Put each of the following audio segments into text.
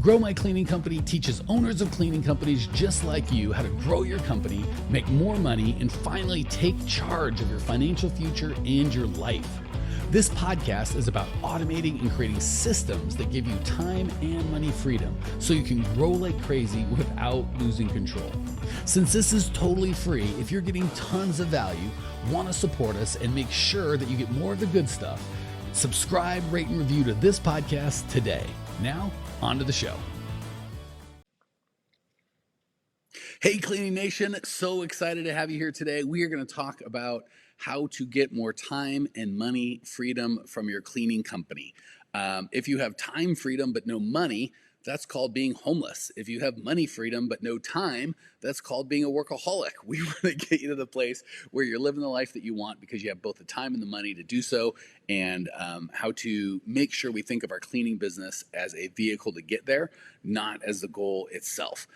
Grow My Cleaning Company teaches owners of cleaning companies just like you how to grow your company, make more money, and finally take charge of your financial future and your life. This podcast is about automating and creating systems that give you time and money freedom so you can grow like crazy without losing control. Since this is totally free, if you're getting tons of value, want to support us, and make sure that you get more of the good stuff, subscribe, rate, and review to this podcast today. Now, on to the show. Hey, Cleaning Nation. So excited to have you here today. We are going to talk about how to get more time and money freedom from your cleaning company. If you have time freedom but no money, that's called being homeless. If you have money freedom but no time, that's called being a workaholic. We want to get you to the place where you're living the life that you want because you have both the time and the money to do so, and how to make sure we think of our cleaning business as a vehicle to get there, not as the goal itself.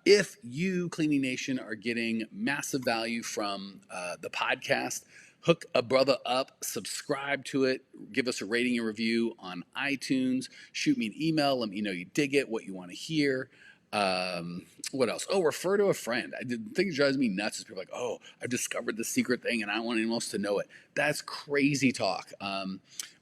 If you, Cleaning Nation, are getting massive value from the podcast, hook a brother up, subscribe to it, give us a rating and review on iTunes, shoot me an email, let me know you dig it, what you want to hear. What else? Oh, refer to a friend. The thing that drives me nuts is people are like, oh, I've discovered the secret thing and I don't want anyone else to know it. That's crazy talk.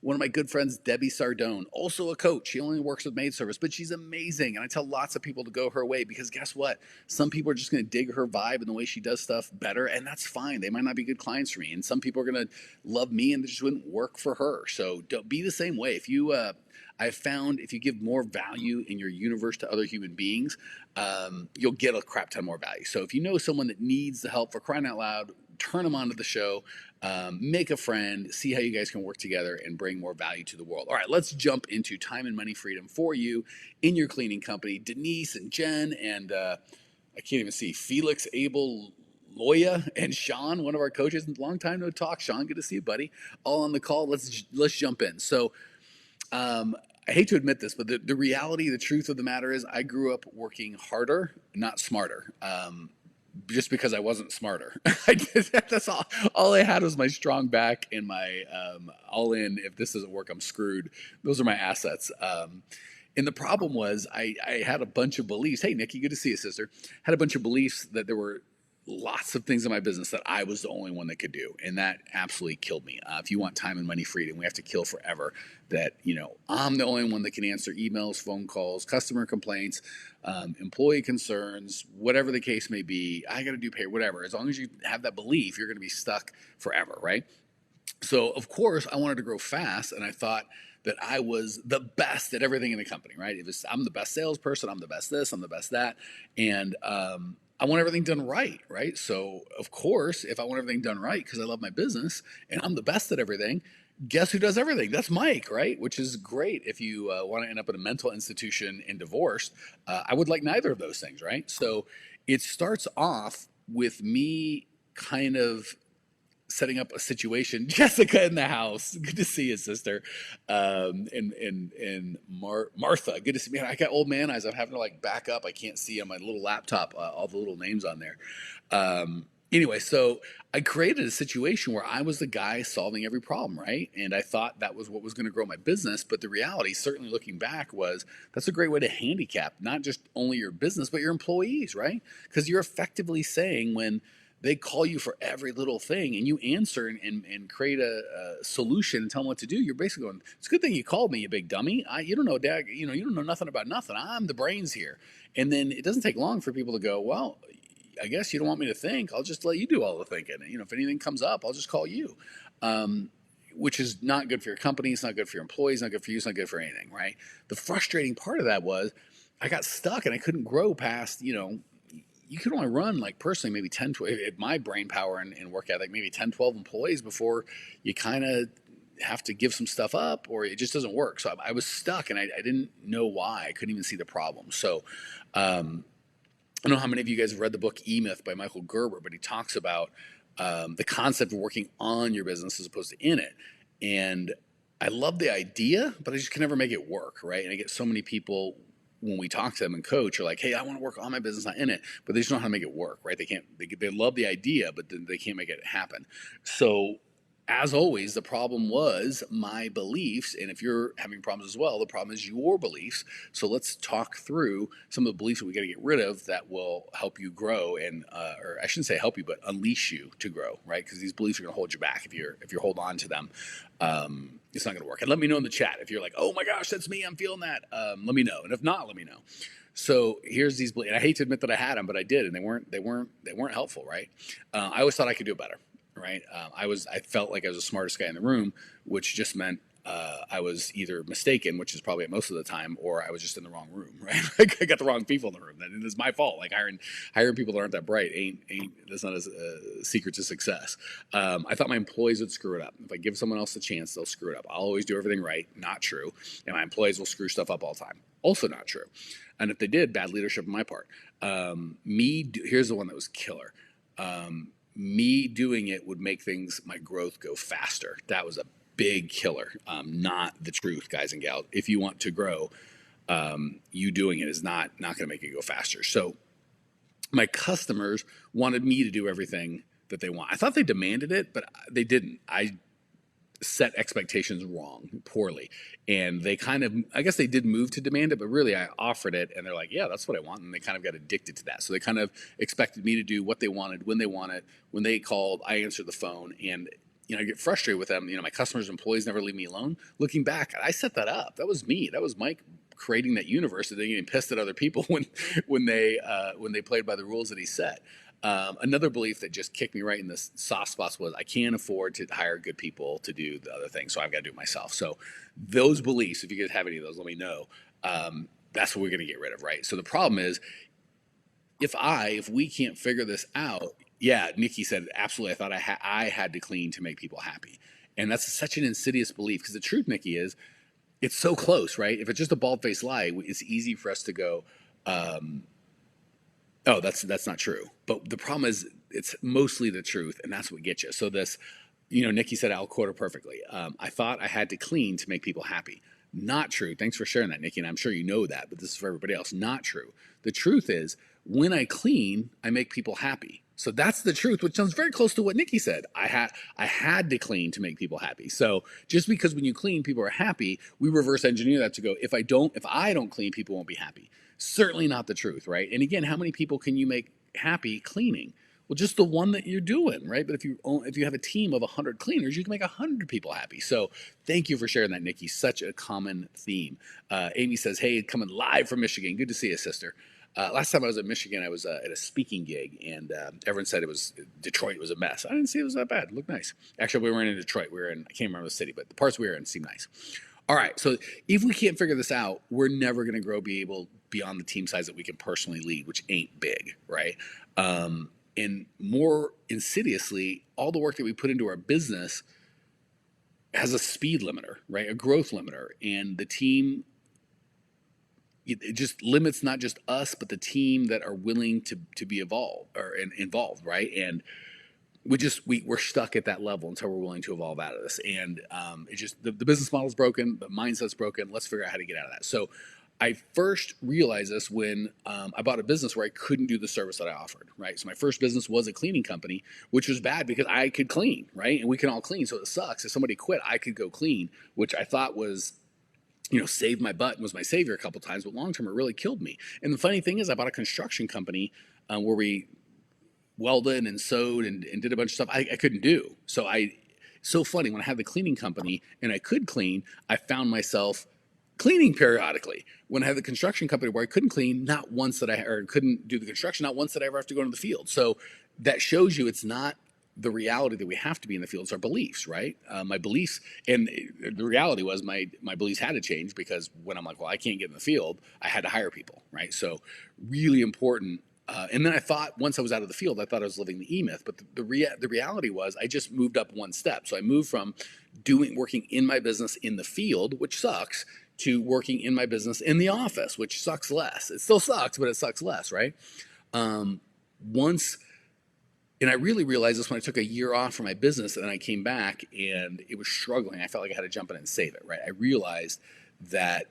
One of my good friends, Debbie Sardone, also a coach. She only works with maid service, but she's amazing. And I tell lots of people to go her way because guess what? Some people are just going to dig her vibe and the way she does stuff better, and that's fine. They might not be good clients for me. And some people are going to love me and they just wouldn't work for her. So don't be the same way. If you, I've found if you give more value in your universe to other human beings, you'll get a crap ton more value. So if you know someone that needs the help, for crying out loud, turn them onto the show, make a friend, see how you guys can work together and bring more value to the world. All right, let's jump into time and money freedom for you in your cleaning company. Denise and Jen and I can't even see, Felix, Abel, Loya, and Sean, one of our coaches. Long time no talk. Sean, good to see you, buddy. All on the call. Let's jump in. So I hate to admit this, but the reality, the truth of the matter is I grew up working harder, not smarter. Just because I wasn't smarter. That's all I had was my strong back and my all in. If this doesn't work, I'm screwed. Those are my assets. And the problem was I had a bunch of beliefs. Hey, Nikki, good to see you, sister. Had a bunch of beliefs that there were lots of things in my business that I was the only one that could do. And that absolutely killed me. If you want time and money freedom, we have to kill forever that, I'm the only one that can answer emails, phone calls, customer complaints, employee concerns, whatever the case may be. I got to do pay, whatever. As long as you have that belief, you're going to be stuck forever, right? So, of course, I wanted to grow fast, and I thought that I was the best at everything in the company, right? I'm the best salesperson, I'm the best this, I'm the best that, and I want everything done right? So, of course, if I want everything done right because I love my business and I'm the best at everything, guess who does everything? That's Mike, right? Which is great if you want to end up in a mental institution and divorced. I would like neither of those things, right? So it starts off with me kind of setting up a situation. Jessica in the house. Good to see you, sister. And Martha. Good to see me. I got old man eyes. I'm having to back up. I can't see on my little laptop all the little names on there. Anyway, so I created a situation where I was the guy solving every problem, right? And I thought that was what was going to grow my business. But the reality, certainly looking back, was that's a great way to handicap not just only your business, but your employees, right? Because you're effectively saying when they call you for every little thing and you answer and create a solution and tell them what to do, you're basically going, it's a good thing you called me, you big dummy. You don't know, Dad, you don't know nothing about nothing. I'm the brains here. And then it doesn't take long for people to go, well, I guess you don't want me to think. I'll just let you do all the thinking. If anything comes up, I'll just call you. Which is not good for your company. It's not good for your employees. Not good for you. It's not good for anything, right? The frustrating part of that was I got stuck and I couldn't grow past, you could only run personally maybe 10, 12, my brain power and work ethic, maybe 10, 12 employees before you kind of have to give some stuff up or it just doesn't work. So I was stuck and I didn't know why. I couldn't even see the problem. So I don't know how many of you guys have read the book E-Myth by Michael Gerber, but he talks about the concept of working on your business as opposed to in it. And I love the idea, but I just can never make it work, right? And I get so many people when we talk to them and coach are like, hey, I want to work on my business, not in it, but they just don't know how to make it work, right? They love the idea, but then they can't make it happen. So as always, the problem was my beliefs. And if you're having problems as well, the problem is your beliefs. So let's talk through some of the beliefs that we got to get rid of that will help you grow and, or I shouldn't say help you, but unleash you to grow, right? Because these beliefs are going to hold you back if you hold on to them. It's not going to work. And let me know in the chat if you're like, oh my gosh, that's me, I'm feeling that. Let me know. And if not, let me know. So here's these beliefs. And I hate to admit that I had them, but I did, and they weren't helpful, right? I always thought I could do it better. Right. I felt like I was the smartest guy in the room, which just meant I was either mistaken, which is probably most of the time, or I was just in the wrong room. Right. Like I got the wrong people in the room. And it's my fault. Like hiring people that aren't that bright ain't that's not a secret to success. I thought my employees would screw it up. If I give someone else a chance, they'll screw it up. I'll always do everything right. Not true. And my employees will screw stuff up all the time. Also not true. And if they did, bad leadership on my part. Here's the one that was killer. Me doing it would make my growth go faster. That was a big killer. Not the truth, guys and gals. If you want to grow, you doing it is not going to make it go faster. So my customers wanted me to do everything that they want. I thought they demanded it, but they didn't. I set expectations wrong, poorly. And they I guess they did move to demand it, but really I offered it and they're like, yeah, that's what I want. And they kind of got addicted to that. So they kind of expected me to do what they wanted, when they wanted. When they called, I answered the phone. And, I get frustrated with them. My customers, employees never leave me alone. Looking back, I set that up. That was me. That was Mike creating that universe and then getting pissed at other people when they played by the rules that he set. Another belief that just kicked me right in the soft spots was I can't afford to hire good people to do the other thing, so I've got to do it myself. So those beliefs, if you guys have any of those, let me know. That's what we're going to get rid of, right? So the problem is, if we can't figure this out, yeah, Nikki said absolutely. I thought I had to clean to make people happy, and that's such an insidious belief because the truth, Nikki, is it's so close, right? If it's just a bald-faced lie, it's easy for us to go. Oh, that's not true. But the problem is it's mostly the truth, and that's what gets you. So this, Nikki said, I'll quote her perfectly. I thought I had to clean to make people happy. Not true. Thanks for sharing that, Nikki, and I'm sure you know that, but this is for everybody else. Not true. The truth is, when I clean, I make people happy. So that's the truth, which sounds very close to what Nikki said. I had to clean to make people happy. So just because when you clean, people are happy, we reverse engineer that to go, if I don't clean, people won't be happy. Certainly not the truth, right? And again, how many people can you make happy cleaning? Well, just the one that you're doing, right? But if you have a team of 100 cleaners, you can make 100 people happy. So thank you for sharing that, Nikki. Such a common theme. Amy says, hey, coming live from Michigan. Good to see you, sister. Last time I was in Michigan, I was at a speaking gig, and everyone said Detroit was a mess. I didn't see it was that bad. It looked nice. Actually, we weren't in Detroit. I can't remember the city, but the parts we were in seemed nice. All right, so if we can't figure this out, we're never going to grow beyond the team size that we can personally lead, which ain't big, right? And more insidiously, all the work that we put into our business has a speed limiter, right? A growth limiter, and the team, it just limits not just us, but the team that are willing to be involved, right? And we're stuck at that level until we're willing to evolve out of this. And it's just the business model's broken, the mindset's broken. Let's figure out how to get out of that. So I first realized this when I bought a business where I couldn't do the service that I offered, right? So my first business was a cleaning company, which was bad because I could clean, right? And we can all clean, so it sucks. If somebody quit, I could go clean, which I thought was, saved my butt and was my savior a couple times, but long term, it really killed me. And the funny thing is, I bought a construction company where we welded and sewed and did a bunch of stuff I couldn't do. So funny, when I had the cleaning company and I could clean, I found myself cleaning periodically. When I had the construction company where I couldn't clean, couldn't do the construction, not once did I ever have to go into the field. So that shows you it's not the reality that we have to be in the field. It's our beliefs, right? My beliefs, and the reality was my beliefs had to change because when I'm like, well, I can't get in the field, I had to hire people, right? So really important. And then I thought, once I was out of the field, I thought I was living the E-myth. But the reality was I just moved up one step. So I moved from working in my business in the field, which sucks, to working in my business in the office, which sucks less. It still sucks, but it sucks less, right? And I really realized this when I took a year off from my business and then I came back and it was struggling. I felt like I had to jump in and save it, right? I realized that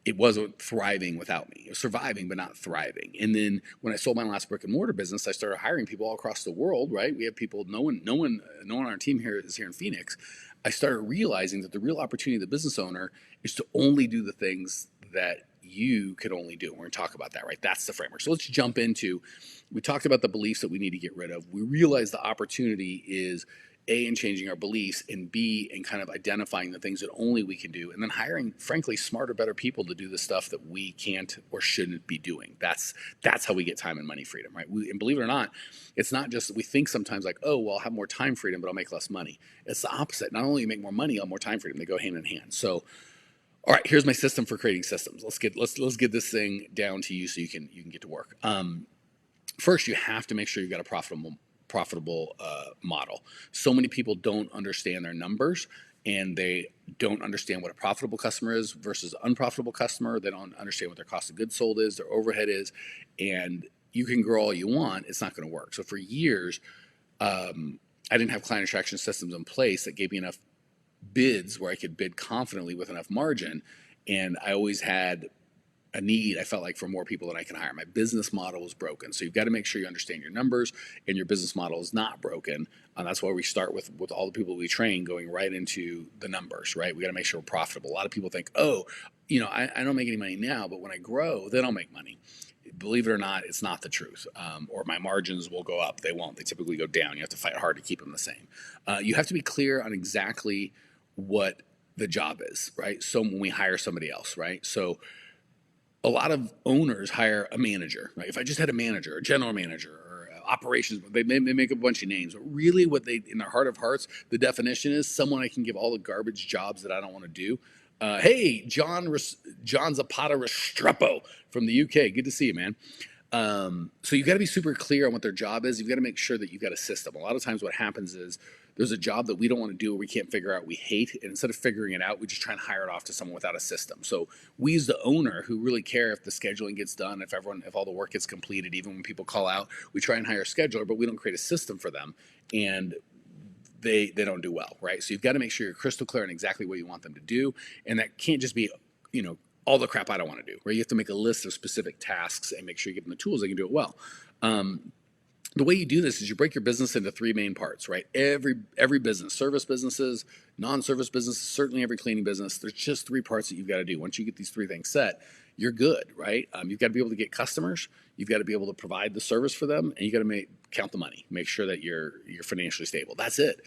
it wasn't thriving without me. It was surviving, but not thriving. And then when I sold my last brick and mortar business, I started hiring people all across the world. Right? We have people. No one on our team here is here in Phoenix. I started realizing that the real opportunity of the business owner is to only do the things that you could only do. We're going to talk about that, right? That's the framework. So let's jump into. We talked about the beliefs that we need to get rid of. We realize the opportunity is A, in changing our beliefs, and B, in kind of identifying the things that only we can do, and then hiring, frankly, smarter, better people to do the stuff that we can't or shouldn't be doing. That's how we get time and money freedom, right? And believe it or not, it's not just that we think sometimes like, oh, well, I'll have more time freedom, but I'll make less money. It's the opposite. Not only you make more money, I'll have more time freedom. They go hand in hand. So, all right, here's my system for creating systems. Let's get this thing down to you so you can get to work. First, you have to make sure you've got a profitable model. So many people don't understand their numbers, and they don't understand what a profitable customer is versus an unprofitable customer. They don't understand what their cost of goods sold is, their overhead is, and you can grow all you want, it's not going to work. So for years, I didn't have client attraction systems in place that gave me enough bids where I could bid confidently with enough margin, and I always had a need, I felt like, for more people than I can hire. My business model was broken. So you've got to make sure you understand your numbers and your business model is not broken. That's why we start with all the people we train going right into the numbers, right? We got to make sure we're profitable. A lot of people think, oh, I don't make any money now, but when I grow, then I'll make money. Believe it or not, it's not the truth. Or my margins will go up. They won't. They typically go down. You have to fight hard to keep them the same. You have to be clear on exactly what the job is, right? So when we hire somebody else, right? So a lot of owners hire a manager, right? If I just had a manager, a general manager, or operations, they make a bunch of names. But really what they, in their heart of hearts, the definition is someone I can give all the garbage jobs that I don't want to do. Hey, John Zapata Restrepo from the UK. Good to see you, man. So you've got to be super clear on what their job is. You've got to make sure that you've got a system. A lot of times what happens is there's a job that we don't want to do or we can't figure out, we hate, and instead of figuring it out, we just try and hire it off to someone without a system. So we as the owner who really care if the scheduling gets done, if all the work gets completed, even when people call out, we try and hire a scheduler, but we don't create a system for them. And they don't do well, right? So you've got to make sure you're crystal clear on exactly what you want them to do. And that can't just be, all the crap I don't want to do, right? You have to make a list of specific tasks and make sure you give them the tools they can do it well. The way you do this is you break your business into three main parts, right? Every business, service businesses, non-service businesses, certainly every cleaning business, there's just three parts that you've got to do. Once you get these three things set, you're good, right? You've got to be able to get customers, you've got to be able to provide the service for them, and you got to count the money, make sure that you're financially stable. That's it.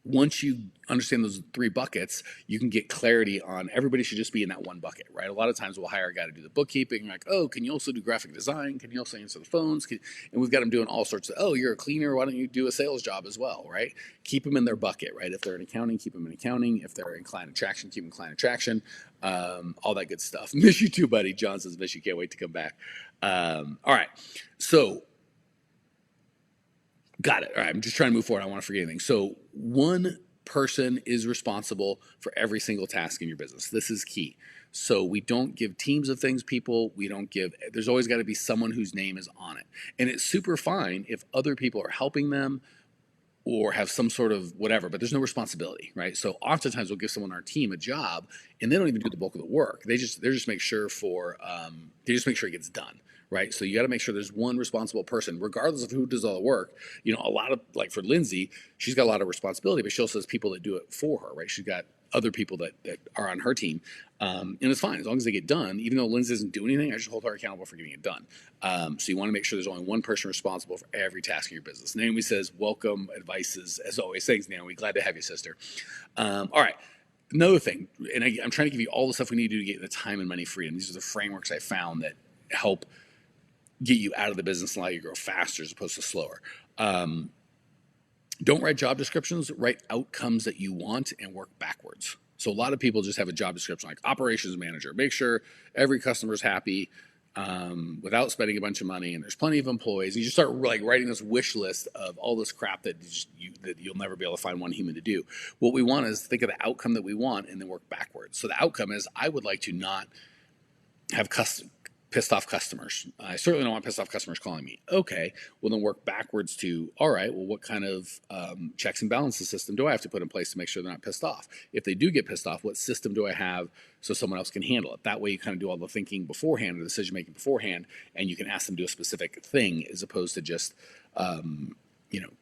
Once you understand those three buckets, you can get clarity on everybody should just be in that one bucket, right? A lot of times we'll hire a guy to do the bookkeeping, like, oh, can you also do graphic design? Can you also answer the phones? And we've got them doing all sorts of, oh, you're a cleaner, why don't you do a sales job as well, right? Keep them in their bucket, right? If they're in accounting, keep them in accounting. If they're in client attraction, keep them in client attraction, all that good stuff. Miss you too, buddy. John says, miss you, can't wait to come back. All right, so got it. All right, I'm just trying to move forward. I don't want to forget anything. So one person is responsible for every single task in your business. This is key. So we don't give teams of things, people. There's always got to be someone whose name is on it. And it's super fine if other people are helping them or have some sort of whatever, but there's no responsibility, right? So oftentimes we'll give someone on our team a job and they don't even do the bulk of the work. They just make sure it gets done. Right. So you got to make sure there's one responsible person, regardless of who does all the work. A lot of, like for Lindsay, she's got a lot of responsibility, but she also has people that do it for her. Right. She's got other people that are on her team. And it's fine as long as they get done. Even though Lindsay doesn't do anything, I just hold her accountable for getting it done. So you want to make sure there's only one person responsible for every task in your business. Naomi says, welcome, advice as always. Thanks, Naomi. Glad to have you, sister. All right. Another thing, and I'm trying to give you all the stuff we need to do to get the time and money freedom. These are the frameworks I found that help get you out of the business and allow you to grow faster as opposed to slower. Don't write job descriptions, write outcomes that you want and work backwards. So a lot of people just have a job description like operations manager. Make sure every customer's happy without spending a bunch of money, and there's plenty of employees. You just start like writing this wish list of all this crap that you'll never be able to find one human to do. What we want is think of the outcome that we want and then work backwards. So the outcome is I would like to not have pissed off customers. I certainly don't want pissed off customers calling me. Okay, well then work backwards to, all right, well, what kind of checks and balances system do I have to put in place to make sure they're not pissed off? If they do get pissed off, what system do I have so someone else can handle it? That way you kind of do all the thinking beforehand, the decision making beforehand, and you can ask them to do a specific thing as opposed to just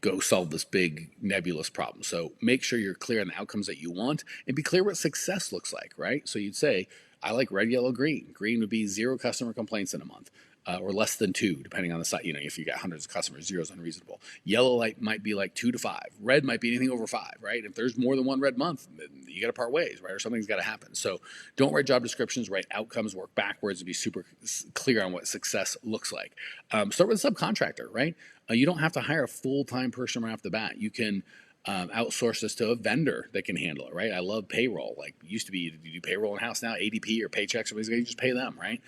go solve this big nebulous problem. So make sure you're clear on the outcomes that you want and be clear what success looks like, right? So you'd say, I like red, yellow, green. Green would be 0 customer complaints in a month. Or less than 2, depending on the site. If you got hundreds of customers, 0 is unreasonable. Yellow light might be like 2 to 5. Red might be anything over 5, right? If there's more than one red month, you got to part ways, right? Or something's got to happen. So don't write job descriptions, write outcomes, work backwards, and be super clear on what success looks like. Start with a subcontractor, right? You don't have to hire a full-time person right off the bat. You can outsource this to a vendor that can handle it, right? I love payroll. Like used to be, you do payroll in house now, ADP or Paychex, you just pay them, right?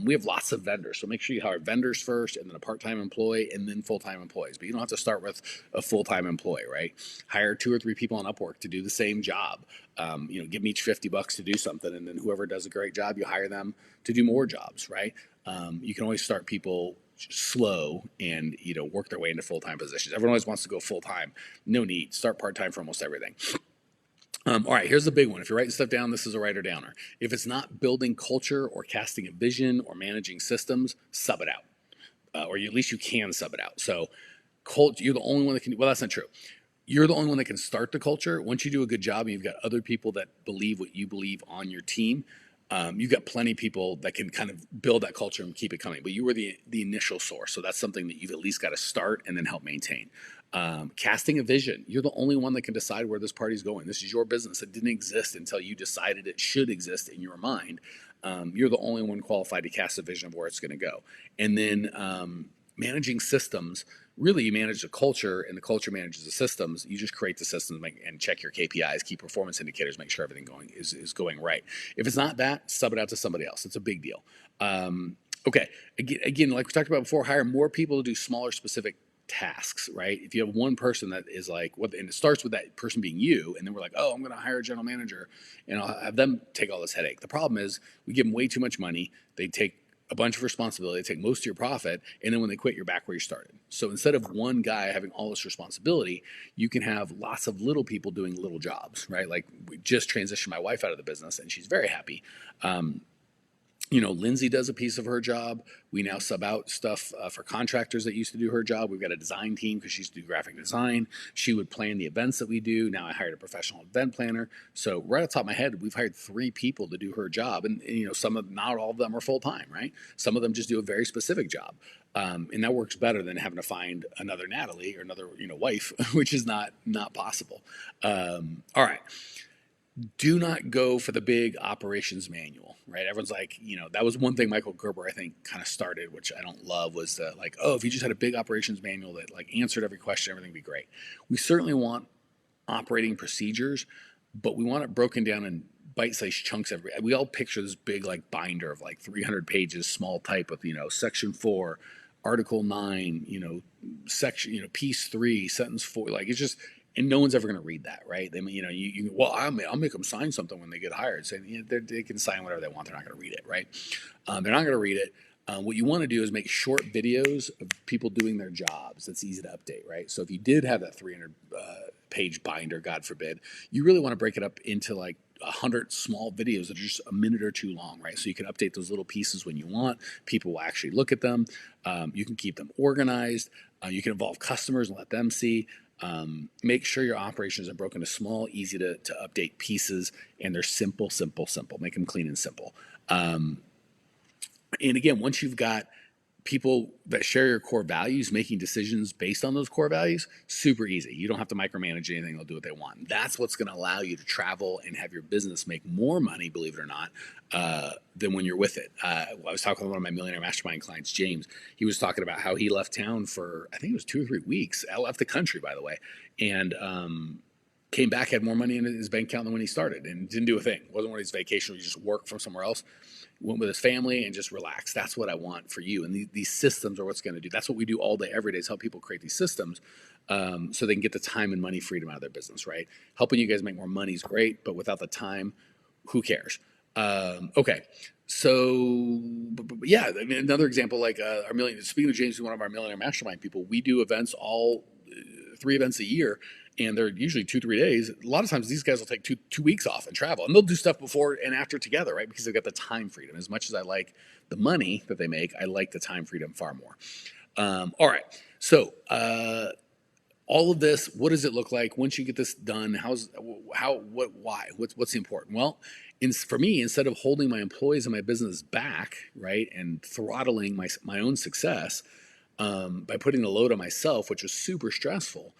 We have lots of vendors, so make sure you hire vendors first, and then a part-time employee, and then full-time employees. But you don't have to start with a full-time employee, right? Hire 2 or 3 people on Upwork to do the same job. Give them each $50 to do something, and then whoever does a great job, you hire them to do more jobs, right? You can always start people slow and work their way into full-time positions. Everyone always wants to go full-time. No need. Start part-time for almost everything. All right, here's the big one. If you're writing stuff down, this is a writer downer. If it's not building culture or casting a vision or managing systems, sub it out. Or at least you can sub it out. So you're the only one that can, well, that's not true. You're the only one that can start the culture. Once you do a good job and you've got other people that believe what you believe on your team, you've got plenty of people that can kind of build that culture and keep it coming. But you were the initial source. So that's something that you've at least got to start and then help maintain. Casting a vision. You're the only one that can decide where this party's going. This is your business. It didn't exist until you decided it should exist in your mind. You're the only one qualified to cast a vision of where it's going to go. And then managing systems. Really, you manage the culture, and the culture manages the systems. You just create the systems and check your KPIs, key performance indicators, make sure everything is going right. If it's not that, sub it out to somebody else. It's a big deal. Okay, again, like we talked about before, hire more people to do smaller, specific tasks, right? If you have one person that is like, and it starts with that person being you, and then we're like, oh, I'm going to hire a general manager, and I'll have them take all this headache. The problem is we give them way too much money. They take a bunch of responsibility, take most of your profit, and then when they quit, you're back where you started. So instead of one guy having all this responsibility, you can have lots of little people doing little jobs, right? Like we just transitioned my wife out of the business, and she's very happy. Lindsay does a piece of her job. We now sub out stuff for contractors that used to do her job. We've got a design team because she used to do graphic design. She would plan the events that we do. Now I hired a professional event planner. So right off the top of my head, we've hired 3 people to do her job. And not all of them are full-time, right? Some of them just do a very specific job. And that works better than having to find another Natalie or another, wife, which is not possible. All right. Do not go for the big operations manual, right? Everyone's like, that was one thing Michael Gerber, I think, kind of started, which I don't love, was that if you just had a big operations manual that answered every question, everything would be great. We certainly want operating procedures, but we want it broken down in bite-sized chunks. We all picture this big binder of 300 pages, small type with, section 4, article 9, section, piece 3, sentence 4. It's just, and no one's ever going to read that, right? They, I'll make them sign something when they get hired. Saying they can sign whatever they want. They're not going to read it, right? They're not going to read it. What you want to do is make short videos of people doing their jobs. That's easy to update, right? So if you did have that 300 page binder, God forbid, you really want to break it up into 100 small videos that are just a minute or 2 long, right? So you can update those little pieces when you want. People will actually look at them. You can keep them organized. You can involve customers and let them see. Make sure your operations are broken to small, easy to update pieces, and they're simple. Make them clean and simple. And again, once you've got people that share your core values making decisions based on those core values, super easy. You don't have to micromanage anything. They'll do what they want. That's what's going to allow you to travel and have your business make more money, believe it or not, than when you're with it. I was talking with one of my Millionaire Mastermind clients, James. He was talking about how he left town for, I think it was 2 or 3 weeks. I left the country, by the way, and came back, had more money in his bank account than when he started, and didn't do a thing. It wasn't one of his vacations. He just worked from somewhere else. Went with his family and just relaxed. That's what I want for you. And these systems are what's going to do. That's what we do all day, every day, is help people create these systems so they can get the time and money freedom out of their business, right? Helping you guys make more money is great, but without the time, who cares? Okay, So, yeah, I mean, another example, like our million. Speaking of James, who's one of our millionaire mastermind people, we do events all 3 events a year, and they're usually 2 3 days. A lot of times, these guys will take two weeks off and travel, and they'll do stuff before and after together, right? Because they've got the time freedom. As much as I like the money that they make, I like the time freedom far more. All right, so all of this, what does it look like once you get this done? Why? What's the important? Well, for me, instead of holding my employees and my business back, right, and throttling my own success by putting the load on myself, which was super stressful,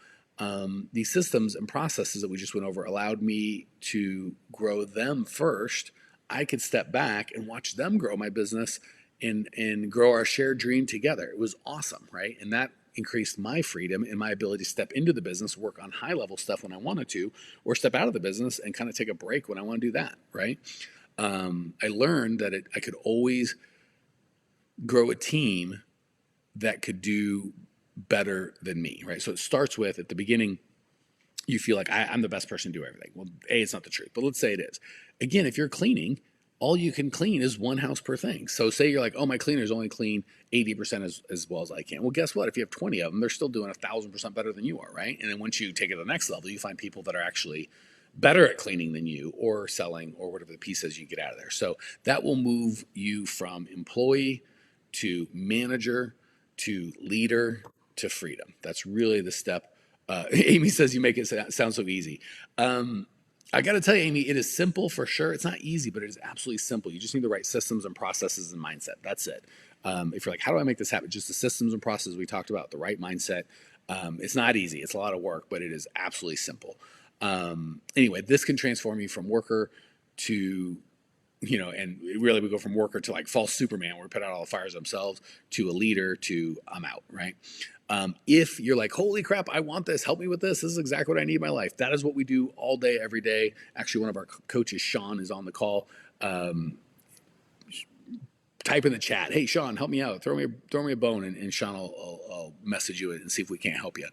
these systems and processes that we just went over allowed me to grow them first. I could step back and watch them grow my business and grow our shared dream together. It was awesome, right? And that increased my freedom and my ability to step into the business, work on high level stuff when I wanted to, or step out of the business and kind of take a break when I want to do that, right? I learned that I could always grow a team that could do better than me, right? So it starts with, at the beginning, you feel like I'm the best person to do everything. Well, A, it's not the truth, but let's say it is. Again, if you're cleaning, all you can clean is one house per thing. So say you're like, oh, my cleaners only clean 80% as well as I can. Well, guess what? If you have 20 of them, they're still doing 1,000% better than you are, right? And then once you take it to the next level, you find people that are actually better at cleaning than you, or selling, or whatever the piece is you get out of there. So that will move you from employee to manager to leader to freedom. That's really the step. Amy says you make it sound so easy. I got to tell you, Amy, it is simple for sure. It's not easy, but it is absolutely simple. You just need the right systems and processes and mindset. That's it. If you're like, how do I make this happen? Just the systems and processes we talked about, the right mindset. It's not easy. It's a lot of work, but it is absolutely simple. Anyway, this can transform you from worker to, and really we go from worker to like false Superman, where we put out all the fires themselves, to a leader, to I'm out, right? If you're like, holy crap, I want this, help me with this. This is exactly what I need in my life. That is what we do all day, every day. Actually, one of our coaches, Sean, is on the call. Type in the chat, hey, Sean, help me out. Throw me a bone, and Sean will message you and see if we can't help you.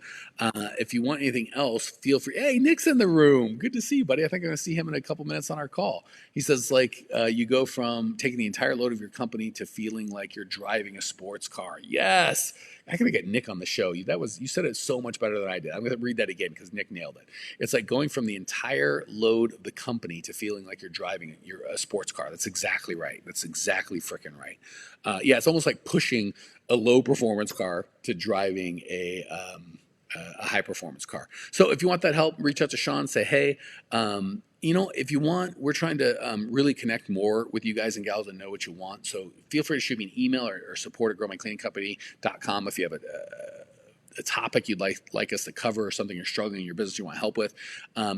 If you want anything else, feel free. Hey, Nick's in the room. Good to see you, buddy. I think I'm going to see him in a couple minutes on our call. He says, you go from taking the entire load of your company to feeling like you're driving a sports car. Yes. I gotta get Nick on the show. You said it so much better than I did. I'm gonna read that again because Nick nailed it. It's like going from the entire load of the company to feeling like you're driving a sports car. That's exactly right. That's exactly freaking right. Yeah, it's almost like pushing a low performance car to driving a high performance car. So if you want that help, reach out to Sean. Say, hey, if you want, we're trying to really connect more with you guys and gals and know what you want. So feel free to shoot me an email or support at growmycleaningcompany.com if you have a topic you'd like us to cover, or something you're struggling in your business you want help with.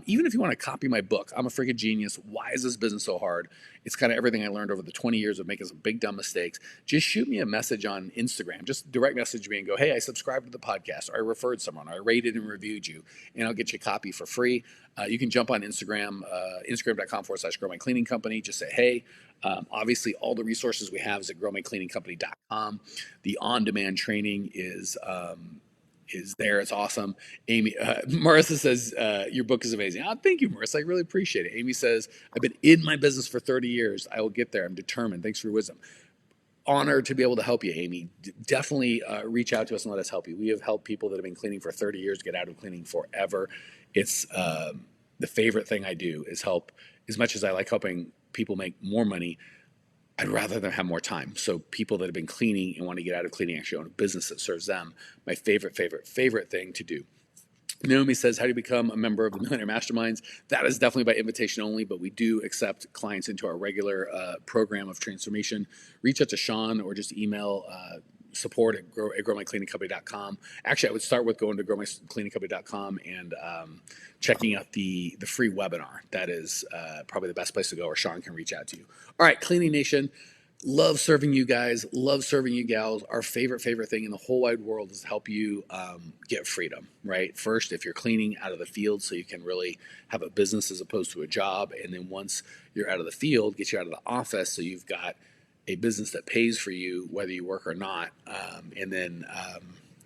Even if you want to copy my book, I'm a Freaking Genius. Why is this business so hard? It's kind of everything I learned over the 20 years of making some big dumb mistakes. Just shoot me a message on Instagram. Just direct message me and go, hey, I subscribed to the podcast, or I referred someone, or I rated and reviewed you, and I'll get you a copy for free. You can jump on Instagram, instagram.com/growmycleaningcompany. Just say, hey. Obviously, all the resources we have is at growmycleaningcompany.com. The on-demand training is there. It's awesome. Amy, Marissa says, your book is amazing. Oh, thank you, Marissa. I really appreciate it. Amy says, I've been in my business for 30 years. I will get there. I'm determined. Thanks for your wisdom. Honored to be able to help you, Amy. Definitely reach out to us and let us help you. We have helped people that have been cleaning for 30 years get out of cleaning forever. It's the favorite thing I do is help. As much as I like helping people make more money, I'd rather them have more time. So people that have been cleaning and want to get out of cleaning actually own a business that serves them. My favorite thing to do. Naomi says, how do you become a member of the Millionaire Masterminds? That is definitely by invitation only, but we do accept clients into our regular program of transformation. Reach out to Sean or just email support at growmycleaningcompany.com. Actually, I would start with going to growmycleaningcompany.com and checking out the free webinar. That is probably the best place to go, or Sean can reach out to you. All right, Cleaning Nation. Love serving you guys. Love serving you gals. Our favorite thing in the whole wide world is to help you get freedom, right? First, if you're cleaning out of the field so you can really have a business as opposed to a job. And then once you're out of the field, get you out of the office so you've got a business that pays for you whether you work or not. And then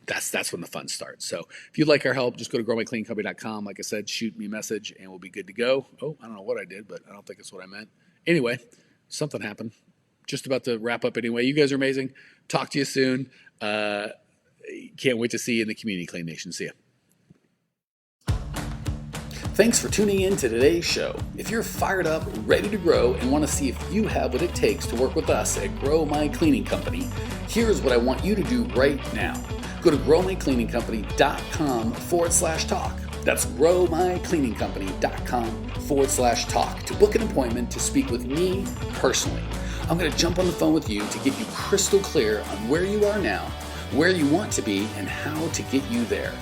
that's when the fun starts. So if you'd like our help, just go to growmycleaningcompany.com. Like I said, shoot me a message and we'll be good to go. Oh, I don't know what I did, but I don't think it's what I meant. Anyway, something happened. just about to wrap up anyway. You guys are amazing. Talk to you soon. Can't wait to see you in the community, Clean Nation. See ya. Thanks for tuning in to today's show. If you're fired up, ready to grow, and want to see if you have what it takes to work with us at Grow My Cleaning Company, here's what I want you to do right now. Go to growmycleaningcompany.com/talk. That's growmycleaningcompany.com/talk to book an appointment to speak with me personally. I'm going to jump on the phone with you to get you crystal clear on where you are now, where you want to be, and how to get you there.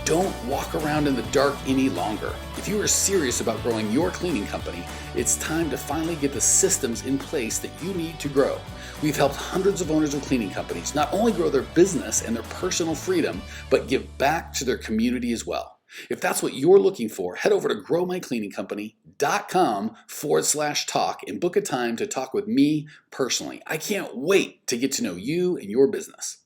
Don't walk around in the dark any longer. If you are serious about growing your cleaning company, it's time to finally get the systems in place that you need to grow. We've helped hundreds of owners of cleaning companies not only grow their business and their personal freedom, but give back to their community as well. If that's what you're looking for, head over to growmycleaningcompany.com/talk and book a time to talk with me personally. I can't wait to get to know you and your business.